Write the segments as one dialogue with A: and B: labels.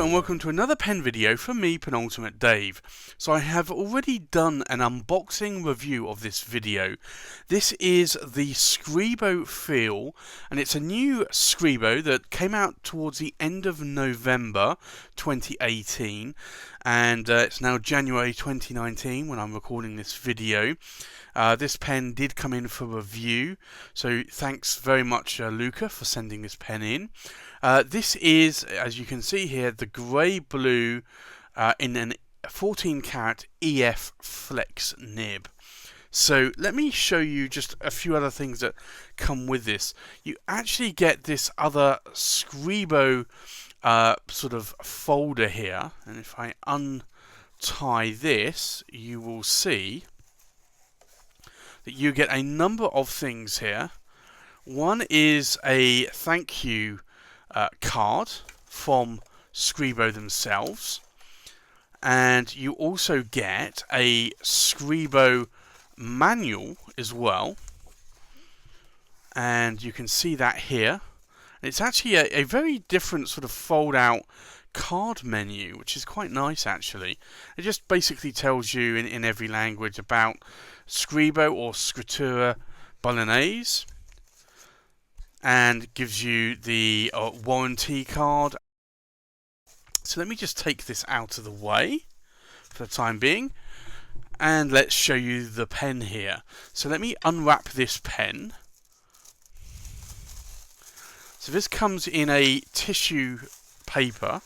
A: and welcome to another pen video from me, Penultimate Dave. So I have already done an unboxing review of this video. This is the Scribo Feel, and it's a new Scribo that came out towards the end of November 2018, and it's now January 2019 when I'm recording this video. This pen did come in for review, so thanks very much Luca for sending this pen in. This is, as you can see here, the grey-blue in an 14 karat EF Flex nib. So let me show you just a few other things that come with this. You actually get this other Scribo sort of folder here, and if I untie this, you will see that you get a number of things here. One is a thank you card from Scribo themselves, and you also get a Scribo manual as well, and you can see that here. And it's actually a very different sort of fold out card menu, which is quite nice actually. It just basically tells you in every language about Scribo or Scrittura Bolognese, and gives you the warranty card. So let me just take this out of the way for the time being, and let's show you the pen here. So let me unwrap this pen. So this comes in a tissue paper,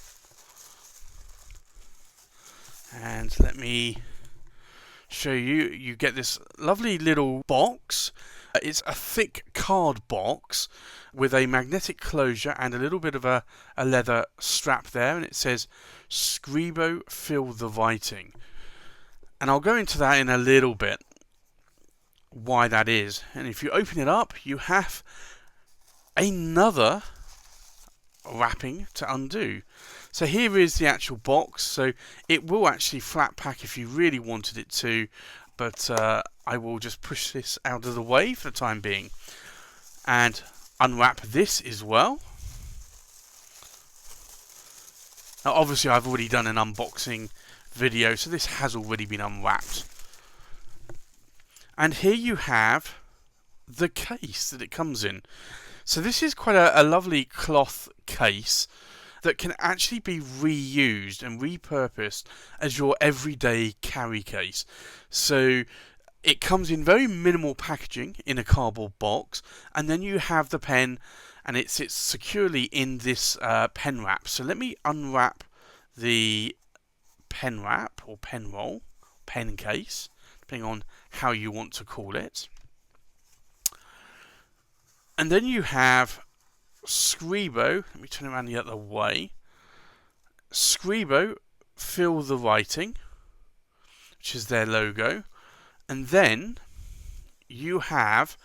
A: and let me show you. You get this lovely little box. It's a thick card box with a magnetic closure and a little bit of a leather strap there, and it says Scribo Feel the Writing. And I'll go into that in a little bit, why that is. And if you open it up, you have another wrapping to undo. So here is the actual box. So it will actually flat pack if you really wanted it to, but I will just push this out of the way for the time being and unwrap this as well. Now obviously I've already done an unboxing video, so this has already been unwrapped. And here you have the case that it comes in. So this is quite a lovely cloth case that can actually be reused and repurposed as your everyday carry case. So it comes in very minimal packaging in a cardboard box, and then you have the pen, and it sits securely in this pen wrap. So let me unwrap the pen wrap or pen roll, pen case, depending on how you want to call it. And then you have Scribo, let me turn around the other way, Scribo Feel the Writing, which is their logo, and then you have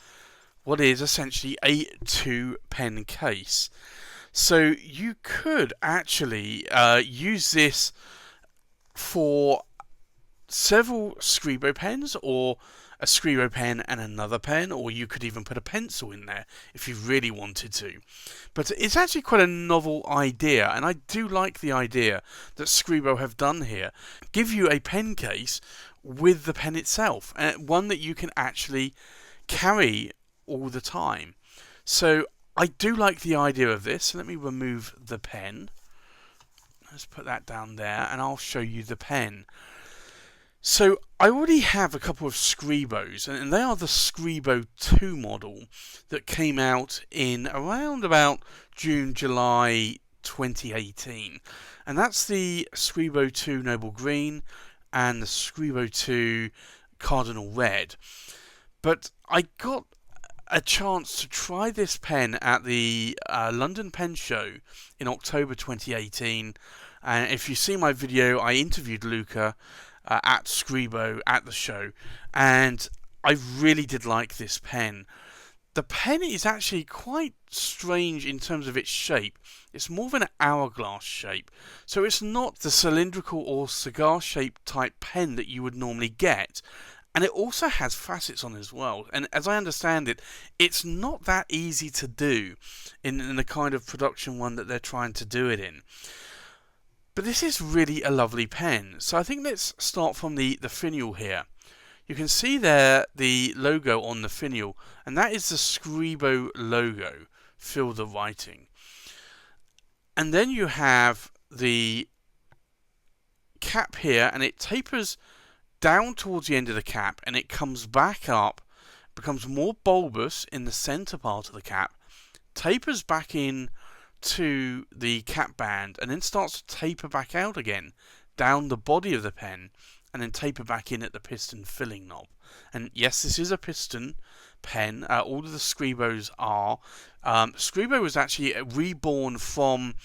A: what is essentially a 2-pen case. So you could actually use this for several Scribo pens, or a Scribo pen and another pen, or you could even put a pencil in there if you really wanted to. But it's actually quite a novel idea, and I do like the idea that Scribo have done here. Give you a pen case with the pen itself, and one that you can actually carry all the time. So I do like the idea of this. So let me remove the pen. Let's put that down there, and I'll show you the pen. So I already have a couple of Scribos, and they are the Scribo 2 model that came out in around about June, July 2018. And that's the Scribo 2 Noble Green and the Scribo 2 Cardinal Red. But I got a chance to try this pen at the London Pen Show in October 2018. And if you see my video, I interviewed Luca at Scribo at the show, and I really did like this pen. The pen is actually quite strange in terms of its shape. It's more of an hourglass shape, so it's not the cylindrical or cigar shaped type pen that you would normally get. And it also has facets on as well, and as I understand it, it's not that easy to do in the kind of production one that they're trying to do it in. But this is really a lovely pen. So I think let's start from the finial here. You can see there the logo on the finial, and that is the Scribo logo, Feel the Writing. And then you have the cap here, and it tapers down towards the end of the cap, and it comes back up, becomes more bulbous in the center part of the cap, tapers back in to the cap band, and then starts to taper back out again down the body of the pen, and then taper back in at the piston filling knob. And yes, this is a piston pen. All of the Scribos are. Scribo was actually reborn from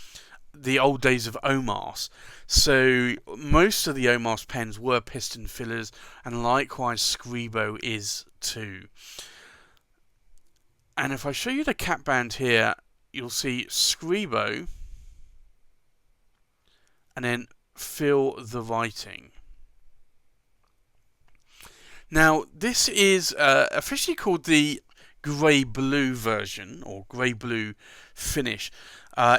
A: the old days of Omas. So most of the Omas pens were piston fillers, and likewise Scribo is too. And if I show you the cap band here, you'll see Scribo and then Feel the Writing. Now, this is officially called the grey-blue version, or grey-blue finish.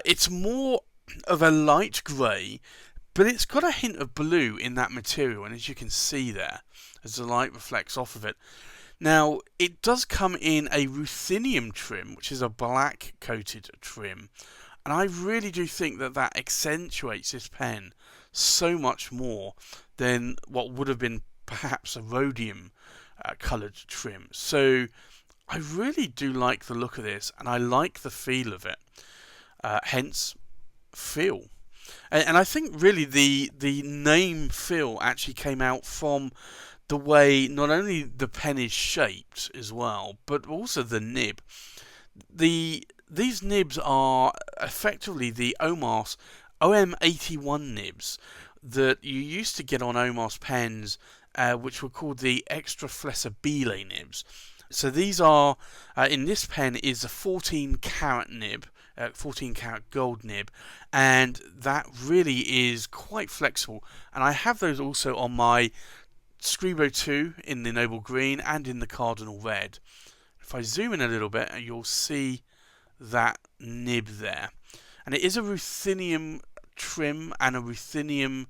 A: It's more of a light grey, but it's got a hint of blue in that material, and as you can see there, as the light reflects off of it. Now, it does come in a ruthenium trim, which is a black-coated trim, and I really do think that that accentuates this pen so much more than what would have been perhaps a rhodium coloured trim. So I really do like the look of this, and I like the feel of it. Hence, Feel. And I think really the name Feel actually came out from the way not only the pen is shaped as well, but also the nib. These nibs are effectively the Omas OM81 nibs that you used to get on Omas pens, which were called the extra flessibile nibs. So these are, in this pen, is a 14 karat nib, 14 karat gold nib, and that really is quite flexible. And I have those also on my Scribo 2 in the Noble Green and in the Cardinal Red. If I zoom in a little bit, you'll see that nib there. And it is a ruthenium trim and a ruthenium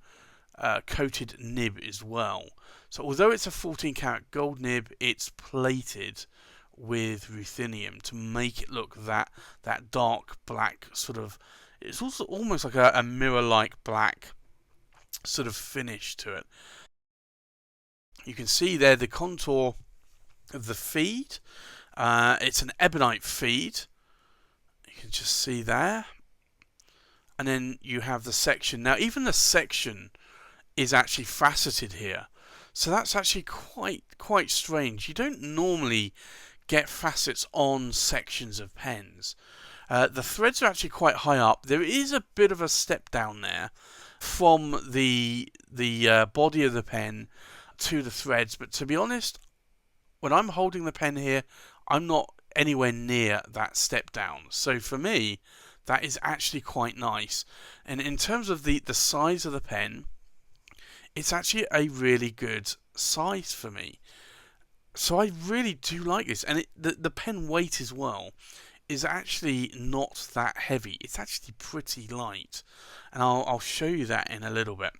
A: coated nib as well. So although it's a 14 karat gold nib, it's plated with ruthenium to make it look that dark black sort of. It's also almost like a mirror-like black sort of finish to it. You can see there the contour of the feed. It's an ebonite feed. You can just see there. And then you have the section. Now even the section is actually faceted here. So that's actually quite strange. You don't normally get facets on sections of pens. The threads are actually quite high up. There is a bit of a step down there from the body of the pen to the threads, but to be honest, when I'm holding the pen here, I'm not anywhere near that step down. So for me, that is actually quite nice. And in terms of the size of the pen, it's actually a really good size for me. So I really do like this, and the pen weight as well is actually not that heavy. It's actually pretty light, and I'll show you that in a little bit.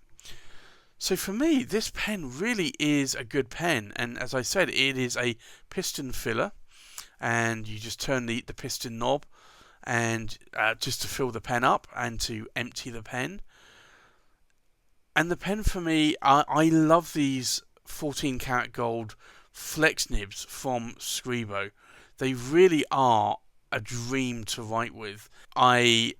A: So for me, this pen really is a good pen, and as I said, it is a piston filler, and you just turn the piston knob and just to fill the pen up and to empty the pen. And the pen for me, I love these 14 karat gold flex nibs from Scribo. They really are a dream to write with. I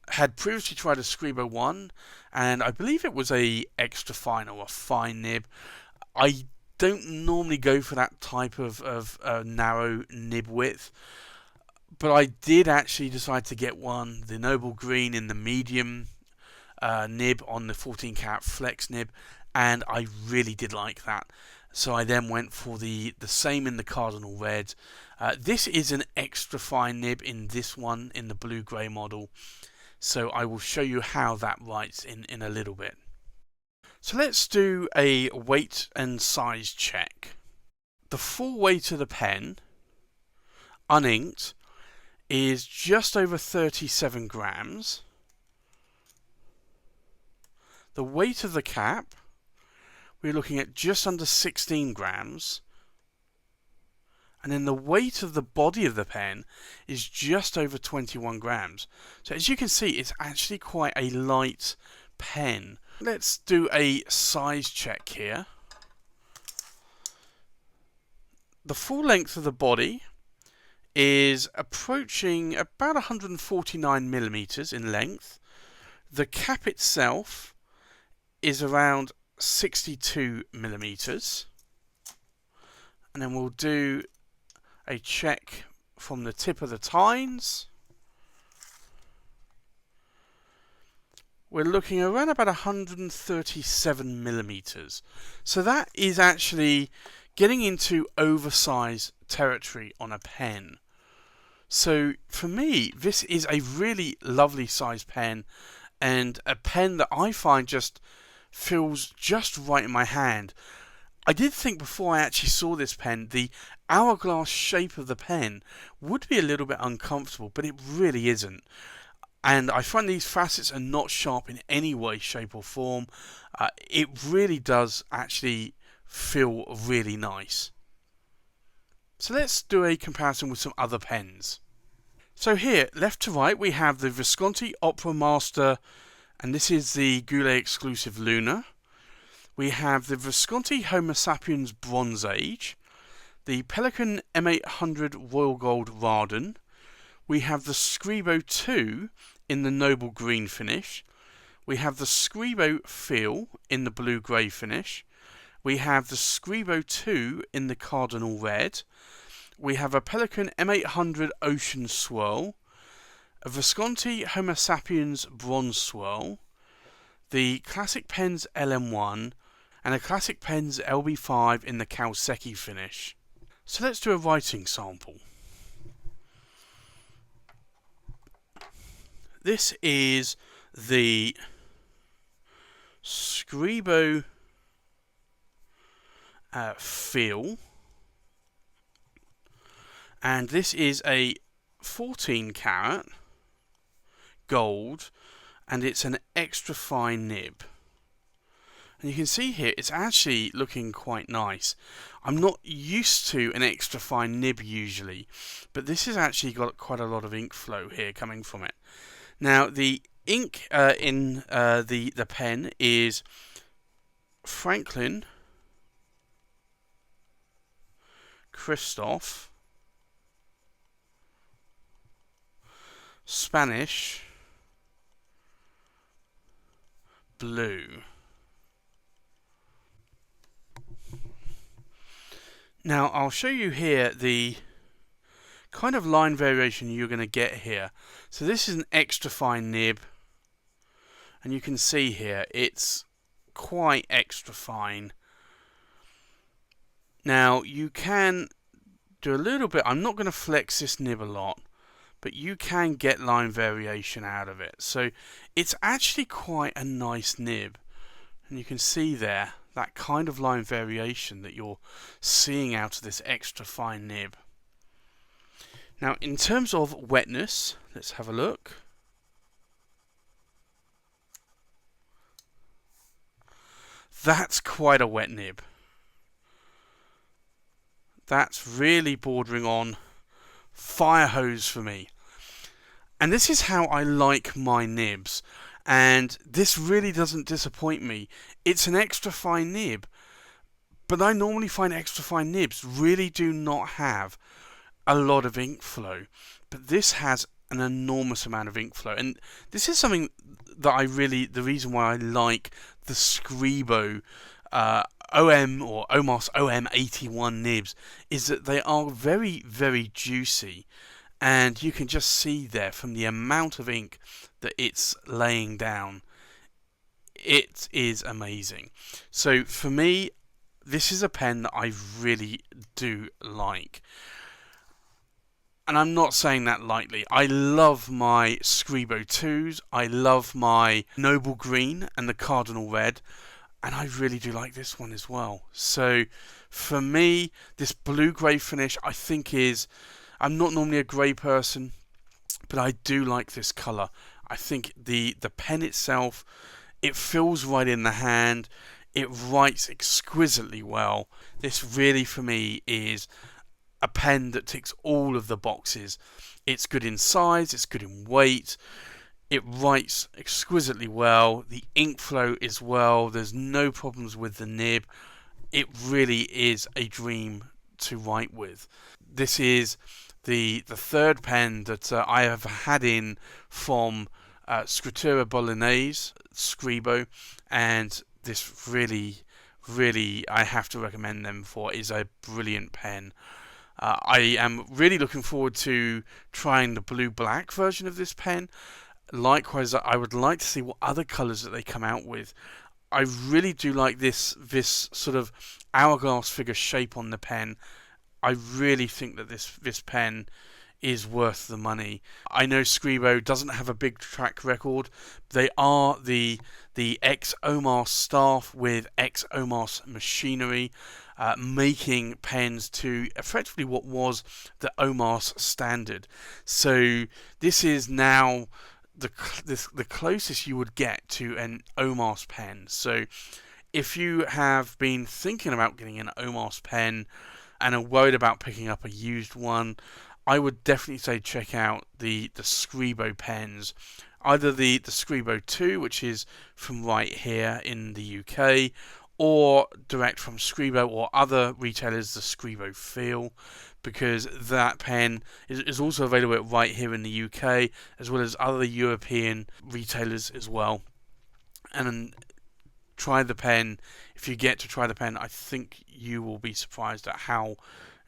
A: had previously tried a Scribo 1, and I believe it was a extra fine or a fine nib. I don't normally go for that type of narrow nib width, but I did actually decide to get one, the Noble Green in the medium nib on the 14 karat flex nib, and I really did like that. So I then went for the same in the Cardinal Red. This is an extra fine nib in this one, in the blue grey model. So I will show you how that writes in a little bit. So let's do a weight and size check. The full weight of the pen, uninked, is just over 37 grams. The weight of the cap, we're looking at just under 16 grams. And then the weight of the body of the pen is just over 21 grams. So as you can see, it's actually quite a light pen. Let's do a size check here. The full length of the body is approaching about 149 millimeters in length. The cap itself is around 62 millimeters. And then we'll do a check from the tip of the tines. We're looking around about 137 millimeters. So that is actually getting into oversized territory on a pen. So for me, this is a really lovely size pen, and a pen that I find just feels just right in my hand. I did think before I actually saw this pen, the hourglass shape of the pen would be a little bit uncomfortable, but it really isn't. And I find these facets are not sharp in any way, shape or form. It really does actually feel really nice. So let's do a comparison with some other pens. So here, left to right, we have the Visconti Opera Master, and this is the Goulet exclusive Luna. We have the Visconti Homo Sapiens Bronze Age, the Pelikan M800 Royal Gold Rawdon. We have the Scribo 2 in the Noble Green finish. We have the Scribo Feel in the Blue Grey finish. We have the Scribo 2 in the Cardinal Red. We have a Pelikan M800 Ocean Swirl, a Visconti Homo Sapiens Bronze Swirl, the Classic Pens LM1, and a Classic Pens LB5 in the Kalseki finish. So let's do a writing sample. This is the Scribo Feel, and this is a 14 carat gold, and it's an extra fine nib. And you can see here it's actually looking quite nice. I'm not used to an extra fine nib usually, but this has actually got quite a lot of ink flow here coming from it. Now the ink in the pen is Franklin Christoph Spanish Blue. Now I'll show you here the kind of line variation you're going to get here. So this is an extra fine nib, and you can see here it's quite extra fine. Now you can do a little bit, I'm not going to flex this nib a lot, but you can get line variation out of it. So it's actually quite a nice nib, and you can see there that kind of line variation that you're seeing out of this extra fine nib. Now in terms of wetness, let's have a look. That's quite a wet nib. That's really bordering on fire hose for me. And this is how I like my nibs. And this really doesn't disappoint me. It's an extra fine nib, but I normally find extra fine nibs really do not have a lot of ink flow. But this has an enormous amount of ink flow, and this is something that the reason why I like the Scribo OM or OMOS OM81 nibs is that they are very, very juicy. And you can just see there from the amount of ink that it's laying down, it is amazing. So for me, this is a pen that I really do like. And I'm not saying that lightly. I love my Scribo 2s, I love my Noble Green and the Cardinal Red, and I really do like this one as well. So for me, this blue-grey finish I think is... I'm not normally a grey person, but I do like this colour. I think the pen itself It feels right in the hand. It writes exquisitely well. This really, for me, is a pen that ticks all of the boxes. It's good in size, it's good in weight, it writes exquisitely well, the ink flow is well, there's no problems with the nib. It really is a dream to write with. This is the third pen that I have had in from Scrittura Bolognese, Scribo, and this really I have to recommend them for. Is a brilliant pen. I am really looking forward to trying the blue-black version of this pen. Likewise, I would like to see what other colours that they come out with. I really do like this sort of hourglass figure shape on the pen. I really think that this pen is worth the money. I know Scribo doesn't have a big track record. They are the ex-Omar staff with ex-Omar machinery, making pens to effectively what was the Omar's standard. So this is now the closest you would get to an Omar's pen. So if you have been thinking about getting an Omar's pen and are worried about picking up a used one, I would definitely say check out the Scribo pens. Either the Scribo 2, which is from right here in the UK, or direct from Scribo or other retailers, the Scribo Feel, because that pen is also available right here in the UK, as well as other European retailers as well. And try the pen. If you get to try the pen, I think you will be surprised at how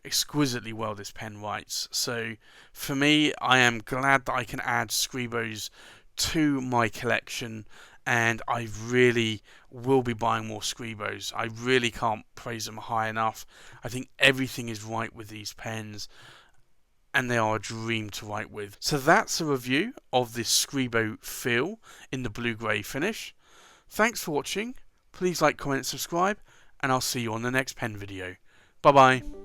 A: exquisitely well this pen writes. So for me, I am glad that I can add Scribos to my collection, and I really will be buying more Scribos. I really can't praise them high enough. I think everything is right with these pens, and they are a dream to write with. So that's a review of this Scribo Feel in the blue-grey finish. Thanks for watching. Please like, comment, subscribe, and I'll see you on the next pen video. Bye bye.